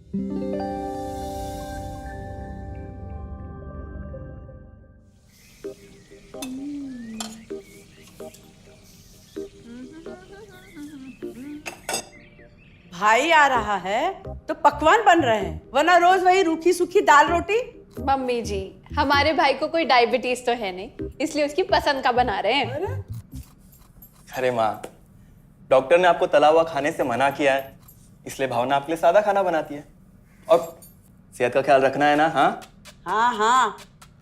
भाई आ रहा है तो पकवान बन रहे हैं, वरना रोज वही रूखी सूखी दाल रोटी। मम्मी जी, हमारे भाई को कोई डायबिटीज तो है नहीं, इसलिए उसकी पसंद का बना रहे हैं। अरे माँ, डॉक्टर ने आपको तला हुआ खाने से मना किया है, इसलिए भावना आपके लिए सादा खाना बनाती है। और सेहत का ख्याल रखना है ना। हाँ हाँ हाँ,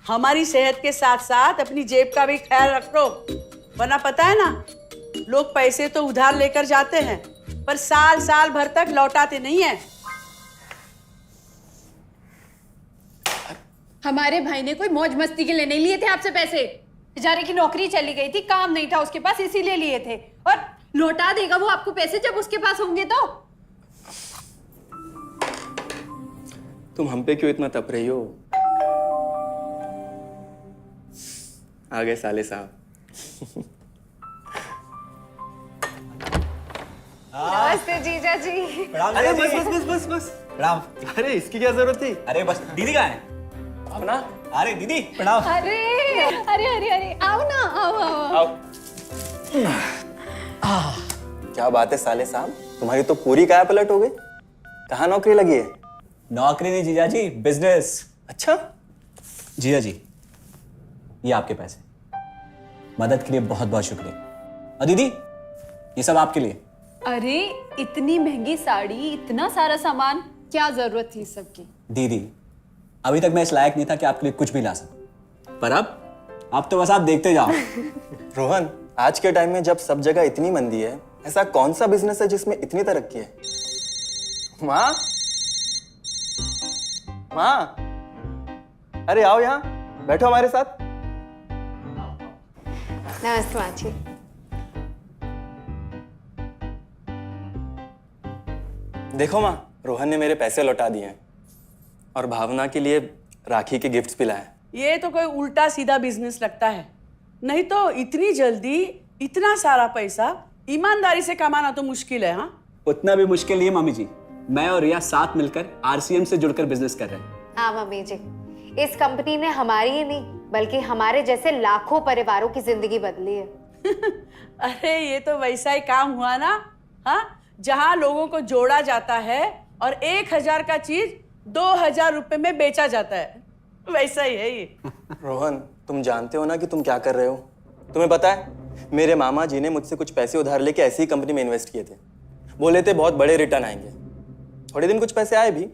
हमारी सेहत के साथ साथ अपनी जेब का भी ख्याल रखो, वरना पता है ना, लोग पैसे तो उधार लेकर जाते हैं पर साल साल भर तक लौटाते नहीं है। हमारे भाई ने कोई मौज मस्ती के लिए नहीं लिए थे आपसे पैसे। बेचारे की नौकरी चली गई थी, काम नहीं था उसके पास, इसीलिए लिए थे। और लौटा देगा वो आपको पैसे जब उसके पास होंगे तो। तुम हम पे क्यों इतना तप रही हो? आ गए साले साहब। नमस्ते जीजा जी। अरे बस बस बस बस बस प्रणाम। अरे इसकी क्या जरूरत थी? अरे बस दीदी कहाँ है? अपना अरे दीदी प्रणाम। अरे अरे अरे अरे आओ ना, आओ। क्या बात है साले साहब, तुम्हारी तो पूरी काया पलट हो गई। कहाँ नौकरी लगी है? नौकरी नहीं जीजा जी, बिजनेस। अच्छा जीजा जी, ये आपके पैसे, मदद के लिए बहुत बहुत शुक्रिया। और दीदी, ये सब आपके लिए। अरे इतनी महंगी साड़ी, इतना सारा सामान, क्या जरूरत थी सबकी? दीदी, अभी तक मैं इस लायक नहीं था कि आपके लिए कुछ भी ला सकूं, पर अब तो बस आप देखते जाओ। रोहन, आज के टाइम में जब सब जगह इतनी मंदी है, ऐसा कौन सा बिजनेस है जिसमें इतनी तरक्की है? माँ, माँ, अरे आओ यहाँ बैठो हमारे साथ। नमस्ते माँ जी। देखो माँ, रोहन ने मेरे पैसे लौटा दिए हैं और भावना के लिए राखी के गिफ्ट्स भी लाए। ये तो कोई उल्टा सीधा बिजनेस लगता है, नहीं तो इतनी जल्दी इतना सारा पैसा ईमानदारी से कमाना तो मुश्किल है। हाँ, उतना भी मुश्किल नहीं है मम्मी जी, मैं और रिया साथ मिलकर आरसीएम से जुड़कर बिजनेस कर रहे हैं। हाँ मम्मी जी, इस कंपनी ने हमारी ही नहीं बल्कि हमारे जैसे लाखों परिवारों की जिंदगी बदली है। अरे ये तो वैसा ही काम हुआ ना, हाँ, जहाँ लोगों को जोड़ा जाता है और 1000 का चीज 2000 रुपए में बेचा जाता है, वैसा ही है ये। रोहन, तुम जानते हो ना कि तुम क्या कर रहे हो? तुम्हें पता है, मेरे मामा जी ने मुझसे कुछ पैसे उधार लेके ऐसी ही कंपनी में इन्वेस्ट किए थे। बोले थे बहुत बड़े रिटर्न आएंगे। थोड़े दिन कुछ पैसे आए भी,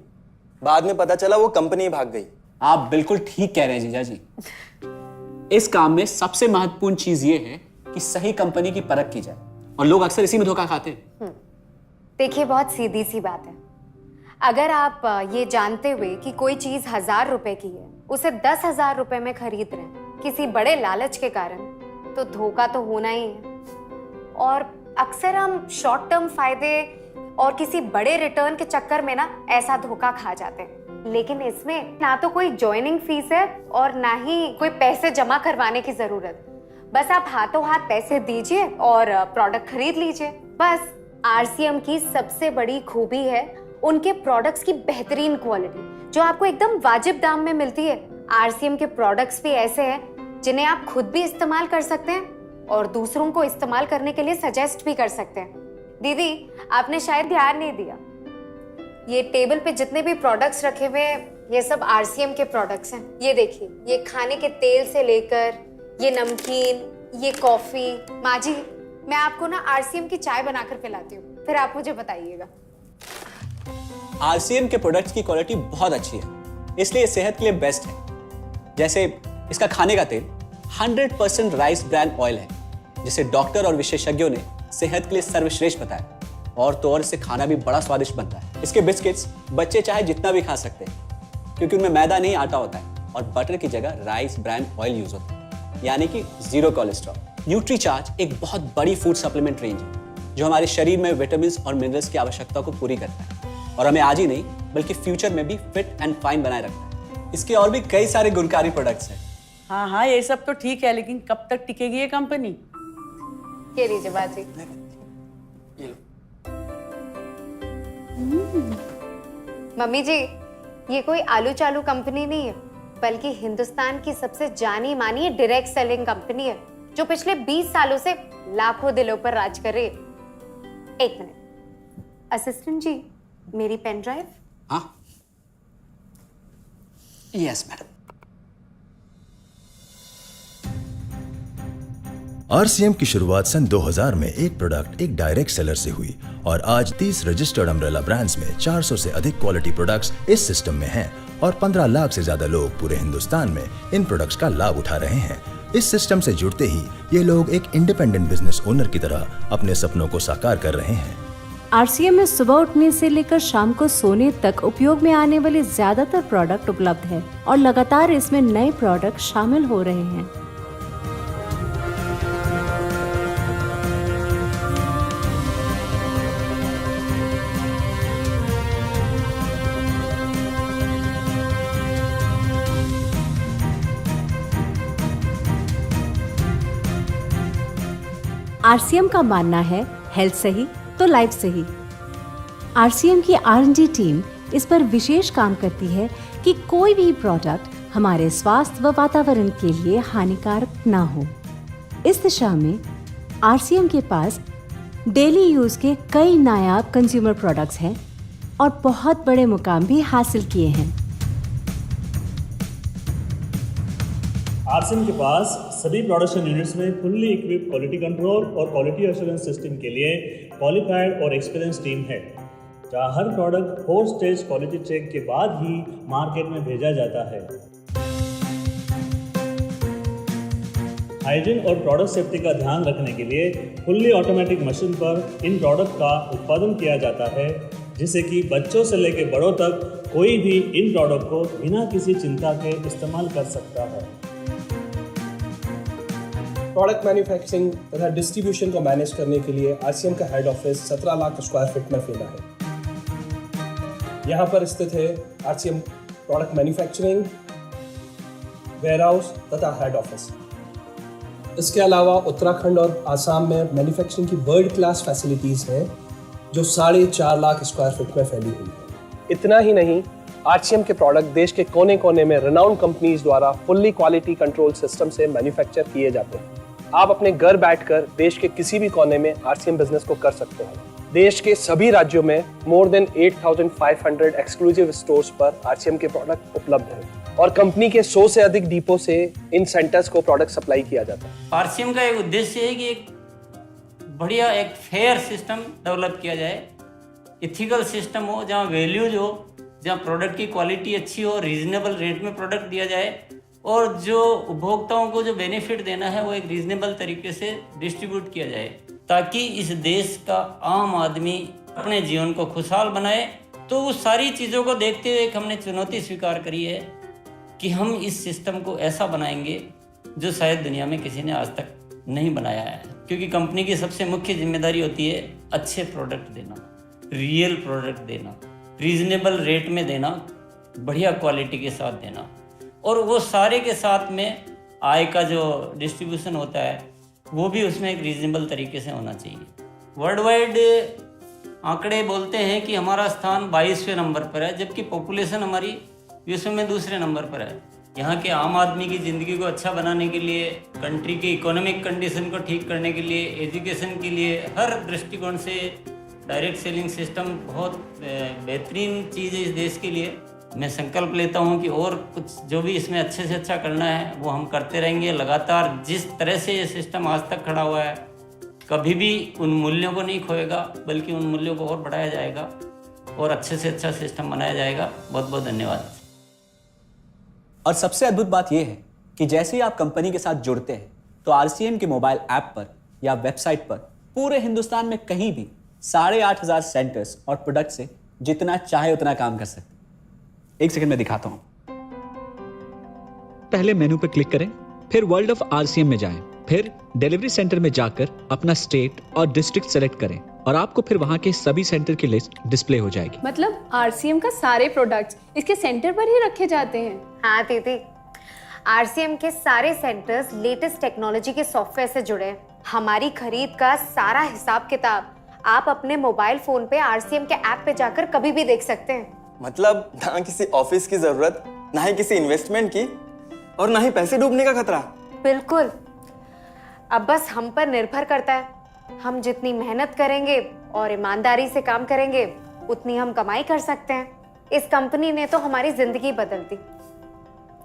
बाद में पता चला वो कंपनी भाग गई। आप बिल्कुल ठीक कह रहे हैं जीजा जी। इस काम में सबसे महत्वपूर्ण चीज ये है कि सही कंपनी की परख की जाए, और लोग अक्सर इसी में धोखा खाते हैं। देखिए, बहुत सीधी सी बात है। अगर आप ये जानते हुए कि कोई चीज 1000 रुपए की है, उसे 10,000 रुपए में खरीद रहे हैं किसी बड़े लालच के कारण, तो धोखा तो होना ही है। और अक्सर हम शॉर्ट टर्म फायदे और किसी बड़े रिटर्न के चक्कर में ना ऐसा धोखा खा जाते हैं। लेकिन इसमें ना तो कोई ज्वाइनिंग फीस है और ना ही कोई पैसे जमा करवाने की जरूरत। बस आप हाथों हाथ पैसे दीजिए और प्रोडक्ट खरीद लीजिए, बस। आरसीएम की सबसे बड़ी खूबी है उनके प्रोडक्ट्स की बेहतरीन क्वालिटी, जो आपको एकदम वाजिब दाम में मिलती है। आरसीएम के प्रोडक्ट्स भी ऐसे हैं जिन्हें आप खुद भी इस्तेमाल कर सकते हैं और दूसरों को इस्तेमाल करने के लिए सजेस्ट भी कर सकते हैं। दीदी, आपने शायद ध्यान नहीं दिया, ये टेबल पे जितने भी प्रोडक्ट्स रखे हुए हैं, ये सब आरसीएम के प्रोडक्ट्स हैं। ये देखिए, ये खाने के तेल से लेकर ये नमकीन, ये कॉफी। माँ जी, मैं आपको ना आरसीएम की चाय बनाकर पिलाती हूँ, फिर आप मुझे बताइएगा। आरसीएम के प्रोडक्ट्स की क्वालिटी बहुत अच्छी है, इसलिए सेहत के लिए बेस्ट है। जैसे इसका खाने का तेल 100% राइस ब्रांड ऑयल है, जिसे डॉक्टर और विशेषज्ञों ने सेहत के लिए सर्वश्रेष्ठ बताया। और तो और इससे खाना भी बड़ा स्वादिष्ट बनता है। इसके बिस्किट्स बच्चे चाहे जितना भी खा सकते हैं, क्योंकि उनमें मैदा नहीं आटा होता है और बटर की जगह राइस ब्रांड ऑयल यूज होता है, यानी कि 0 कोलेस्ट्रॉल। न्यूट्रीचार्ज एक बहुत बड़ी फूड सप्लीमेंट रेंज है, जो हमारे शरीर में विटामिन और मिनरल्स की आवश्यकता को पूरी करता है और हमें आज ही नहीं बल्कि फ्यूचर में भी फिट एंड फाइन बनाए रखता है। इसके और भी कई सारे गुणकारी प्रोडक्ट्स हैं। हाँ हाँ, ये सब तो ठीक है, लेकिन कब तक टिकेगी ये कंपनी? ये लीजिए बाजी। ये लो। मम्मी जी, ये कोई आलू चालू कंपनी नहीं है, बल्कि हिंदुस्तान की सबसे जानी मानी डायरेक्ट सेलिंग कंपनी है, जो पिछले 20 सालों से लाखों दिलों पर राज कर रही है। एक मिनट असिस्टेंट जी, मेरी पेन ड्राइव। हाँ, यस मैडम। आरसीएम की शुरुआत सन 2000 में एक प्रोडक्ट एक डायरेक्ट सेलर से हुई और आज 30 रजिस्टर्ड अम्ब्रेला ब्रांड्स में 400 से अधिक क्वालिटी प्रोडक्ट्स इस सिस्टम में हैं और 15 लाख से ज्यादा लोग पूरे हिंदुस्तान में इन प्रोडक्ट्स का लाभ उठा रहे हैं। इस सिस्टम से जुड़ते ही ये लोग एक इंडिपेंडेंट बिजनेस ओनर की तरह अपने सपनों को साकार कर रहे हैं। आरसीएम में सुबह उठने से लेकर शाम को सोने तक उपयोग में आने वाले ज्यादातर प्रोडक्ट उपलब्ध है और लगातार इसमें नए प्रोडक्ट शामिल हो रहे हैं। आरसीएम का मानना है हेल्थ सही तो लाइफ सही। आरसीएम की R&D टीम इस पर विशेष काम करती है कि कोई भी प्रोडक्ट हमारे स्वास्थ्य व वातावरण के लिए हानिकारक ना हो। इस दिशा में आरसीएम के पास डेली यूज के कई नायाब कंज्यूमर प्रोडक्ट्स हैं और बहुत बड़े मुकाम भी हासिल किए हैं। आरसीएम के पास सभी प्रोडक्शन यूनिट्स में फुल्ली इक्विप क्वालिटी कंट्रोल और क्वालिटी एश्योरेंस सिस्टम के लिए क्वालिफाइड और एक्सपीरियंस टीम है, जहां हर प्रोडक्ट 4 स्टेज क्वालिटी चेक के बाद ही मार्केट में भेजा जाता है। हाइजीन और प्रोडक्ट सेफ्टी का ध्यान रखने के लिए फुल्ली ऑटोमेटिक मशीन पर इन प्रोडक्ट का उत्पादन किया जाता है, जिससे कि बच्चों से लेकर बड़ों तक कोई भी इन प्रोडक्ट को बिना किसी चिंता के इस्तेमाल कर सकता है। प्रोडक्ट मैन्युफैक्चरिंग तथा डिस्ट्रीब्यूशन को मैनेज करने के लिए आरसीएम का head office 17 lakh square feet में फैला है। यहाँ पर स्थित है आरसीएम प्रोडक्ट मैन्युफैक्चरिंग, वेयरहाउस तथा हेड ऑफिस। इसके अलावा उत्तराखंड और आसाम में मैन्युफैक्चरिंग की वर्ल्ड क्लास फैसिलिटीज़ हैं, जो 4.5 लाख स्क्वायर फीट में फैली हुई है। इतना ही नहीं, आरसीएम के प्रोडक्ट देश के कोने कोने में रिनाउंड कंपनीज द्वारा फुल्ली क्वालिटी कंट्रोल सिस्टम से मैन्युफैक्चर किए जाते हैं। आप अपने घर बैठकर देश के किसी भी कोने में आरसीएम बिजनेस को कर सकते हैं। देश के सभी राज्यों में मोर देन 8,500 एक्सक्लूसिव स्टोर्स पर आरसीएम के प्रोडक्ट उपलब्ध हैं और कंपनी के 100 से अधिक डिपो से इन सेंटर्स को प्रोडक्ट सप्लाई किया जाता है। आरसीएम का एक उद्देश्य है कि एक बढ़िया एक फेयर सिस्टम डेवलप किया जाए, इथिकल सिस्टम हो, जहाँ वैल्यूज हो, जहाँ प्रोडक्ट की क्वालिटी अच्छी हो, रीजनेबल रेट में प्रोडक्ट दिया जाए और जो उपभोक्ताओं को जो बेनिफिट देना है वो एक रीजनेबल तरीके से डिस्ट्रीब्यूट किया जाए, ताकि इस देश का आम आदमी अपने जीवन को खुशहाल बनाए। तो उस सारी चीज़ों को देखते हुए एक हमने चुनौती स्वीकार करी है कि हम इस सिस्टम को ऐसा बनाएंगे जो शायद दुनिया में किसी ने आज तक नहीं बनाया है, क्योंकि कंपनी की सबसे मुख्य जिम्मेदारी होती है अच्छे प्रोडक्ट देना, रियल प्रोडक्ट देना, रीजनेबल रेट में देना, बढ़िया क्वालिटी के साथ देना, और वो सारे के साथ में आय का जो डिस्ट्रीब्यूशन होता है वो भी उसमें एक रीजनेबल तरीके से होना चाहिए। वर्ल्ड वाइड आंकड़े बोलते हैं कि हमारा स्थान 22वें नंबर पर है, जबकि पॉपुलेशन हमारी विश्व में दूसरे नंबर पर है। यहाँ के आम आदमी की ज़िंदगी को अच्छा बनाने के लिए, कंट्री की इकोनॉमिक कंडीशन को ठीक करने के लिए, एजुकेशन के लिए, हर दृष्टिकोण से डायरेक्ट सेलिंग सिस्टम बहुत बेहतरीन चीज़ है इस देश के लिए। मैं संकल्प लेता हूं कि और कुछ जो भी इसमें अच्छे से अच्छा करना है वो हम करते रहेंगे लगातार। जिस तरह से ये सिस्टम आज तक खड़ा हुआ है, कभी भी उन मूल्यों को नहीं खोएगा, बल्कि उन मूल्यों को और बढ़ाया जाएगा और अच्छे से अच्छा सिस्टम बनाया जाएगा। बहुत बहुत धन्यवाद। और सबसे अद्भुत बात यह है कि जैसे ही आप कंपनी के साथ जुड़ते हैं तो आरसीएम के मोबाइल ऐप पर या वेबसाइट पर पूरे हिंदुस्तान में कहीं भी 8,500 सेंटर्स और प्रोडक्ट से जितना चाहे उतना काम कर सकते हैं। एक सेकंड में दिखाता हूं। पहले मेनू पर क्लिक करें, फिर वर्ल्ड ऑफ आरसीएम में जाएं, फिर डिलीवरी सेंटर में जाकर अपना स्टेट और डिस्ट्रिक्ट सेलेक्ट करें और आपको फिर वहां के सभी सेंटर की लिस्ट डिस्प्ले हो जाएगी। मतलब आरसीएम का सारे प्रोडक्ट्स इसके सेंटर पर ही रखे जाते हैं? हाँ दीदी, आरसीएम के सारे सेंटर्स लेटेस्ट टेक्नोलॉजी के सॉफ्टवेयर से जुड़े हैं। हमारी खरीद का सारा हिसाब किताब आप अपने मोबाइल फोन पे आरसीएम के ऐप पे जाकर कभी भी देख सकते हैं। मतलब ना किसी ऑफिस की जरूरत, ना ही किसी इन्वेस्टमेंट की, और ना ही पैसे डूबने का खतरा। बिल्कुल। अब बस हम पर निर्भर करता है। हम जितनी मेहनत करेंगे और ईमानदारी से काम करेंगे, उतनी हम कमाई कर सकते हैं। इस कंपनी ने तो हमारी जिंदगी बदल दी।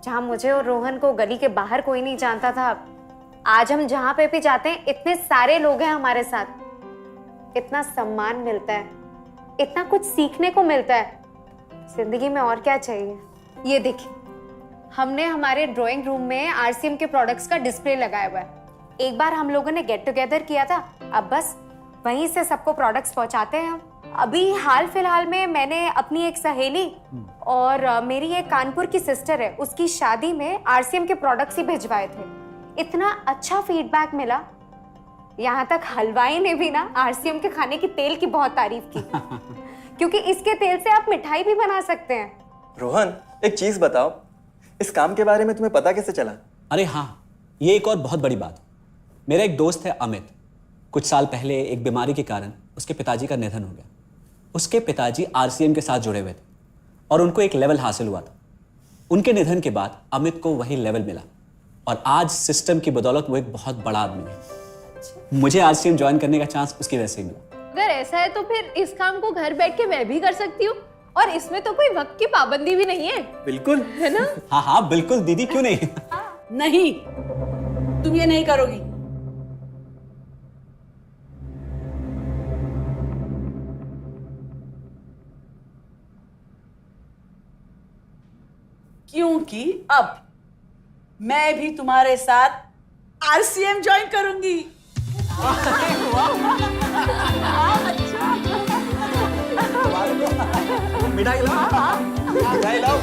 जहां मुझे और रोहन को गली के बाहर कोई नहीं जानता था, आज हम जहां पे भी जाते हैं इतने सारे लोग हैं हमारे साथ। इतना सम्मान मिलता है, इतना कुछ सीखने को मिलता है। जिंदगी में और क्या चाहिए। ये देखिए, हमने हमारे ड्राइंग रूम में आरसीएम के प्रोडक्ट्स का डिस्प्ले लगाया हुआ है। एक बार हम लोगों ने गेट टुगेदर किया था, अब बस वहीं से सबको प्रोडक्ट्स पहुंचाते हैं हम। अभी हाल फिलहाल में मैंने अपनी एक सहेली और मेरी एक कानपुर की सिस्टर है, उसकी शादी में आरसीएम के प्रोडक्ट्स ही भिजवाए थे। इतना अच्छा फीडबैक मिला, यहाँ तक हलवाई ने भी ना आरसीएम के खाने की तेल की बहुत तारीफ की क्योंकि इसके तेल से आप मिठाई भी बना सकते हैं। रोहन, एक चीज बताओ, इस काम के बारे में तुम्हें पता कैसे चला? अरे हाँ, ये एक और बहुत बड़ी बात। मेरा एक दोस्त है अमित, कुछ साल पहले एक बीमारी के कारण उसके पिताजी का निधन हो गया। उसके पिताजी आरसीएम के साथ जुड़े हुए थे और उनको एक लेवल हासिल हुआ था। उनके निधन के बाद अमित को वही लेवल मिला और आज सिस्टम की बदौलत वो एक बहुत बड़ा आदमी है। मुझे आरसीएम ज्वाइन करने का चांस उसकी वजह से मिला। अगर ऐसा है तो फिर इस काम को घर बैठ के मैं भी कर सकती हूँ, और इसमें तो कोई वक्त की पाबंदी भी नहीं है। बिल्कुल, है ना? हाँ हाँ बिल्कुल दीदी, क्यों नहीं। नहीं, तुम ये नहीं करोगी। क्योंकि अब मैं भी तुम्हारे साथ आरसीएम ज्वाइन करूंगी। मिठाई लाओ, मिठाई लाओ।